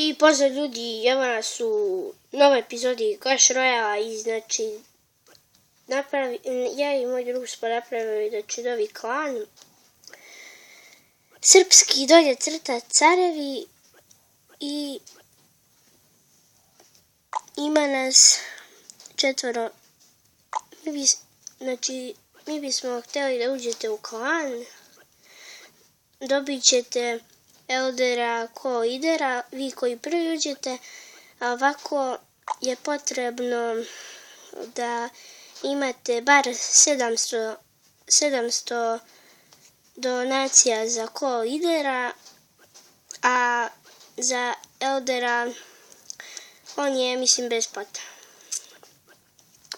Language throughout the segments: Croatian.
I pozdrav ljudi, evo nas u novoj epizodi Clash Royale i znači ja i moj drug smo napravili znači novi klan srpski dolje crta carevi i ima nas 4. Mi bismo htjeli da uđete u klan, dobit ćete Eldera ko lidera, vi koji prvi uđete, a ovako je potrebno da imate bar 700 donacija za ko lidera, a za Eldera on je mislim besplatan.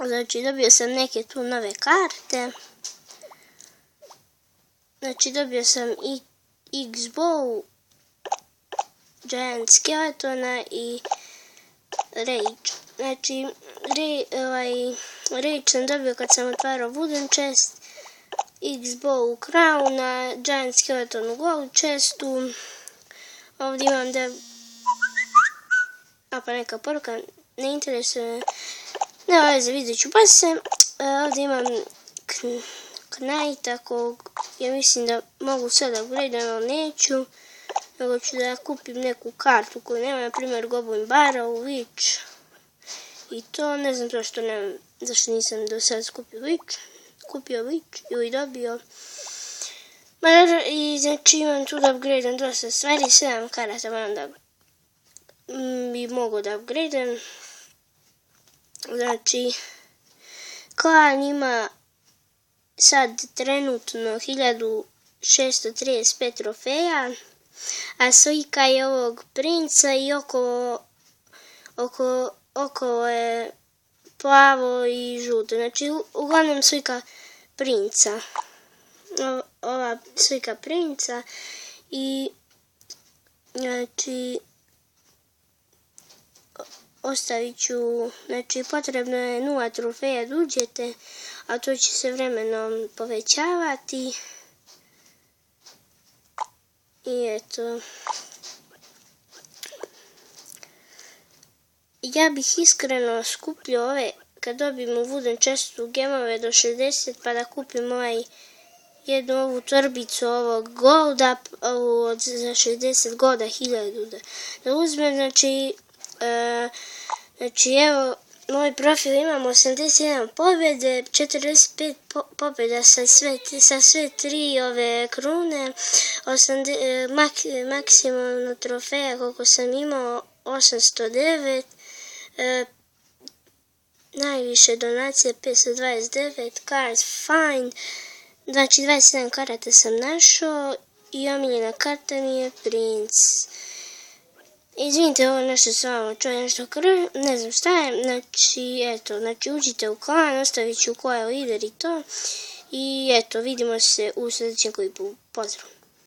Znači dobio sam neke tu nove karte, znači dobio sam i X-Bow, Giant Skeletona i Rage. Znači, Rage sam dobio kad sam otvarao Wooden Chest, X-Bow Crowna, Giant Skeleton u Gold Chestu. Ovdje imam pa neka poruka, ne interesuje, ne veze, vidjet ću pa se. Ovdje imam Knajta kog ja mislim da mogu sada upgradeam, ali neću. Nego ću da kupim neku kartu koju nema, na primjer Goblin Barrow, Witch i to, ne znam zašto nisam do sada kupio Witch ili dobio. I znači imam tu da upgradeam dosta stvari, 7 karata moram da bi mogu da upgradeam. Znači, klan ima sad trenutno 1635 trofeja, a slika je ovog princa i okolo je plavo i žuto. Znači, uglavnom slika princa. Ova slika princa i znači ostavit ću, znači potrebno je 0 trofeja da uđete, a to će se vremenom povećavati. I eto. Ja bih iskreno skupio ove, kad dobijem u Wooden Chestu gemove do 60, pa da kupim jednu ovu torbicu ovog golda, ovu za 60 golda, 1000 da uzmem. Znači evo, moj profil imam 81 pobjede, 45 pobjeda sa sve 3 ove krune, maksimalno trofeja koliko sam imao 809, najviše donacije 529, cards find, znači 27 karata sam našao i omiljena karta mi je princ. Izvinite, ovo nešto s vama čuje nešto krv, ne znam šta je, znači eto, uđite u klan, ostavit ću ko je lider i to, i eto, vidimo se u sljedećem klipu, pozdrav.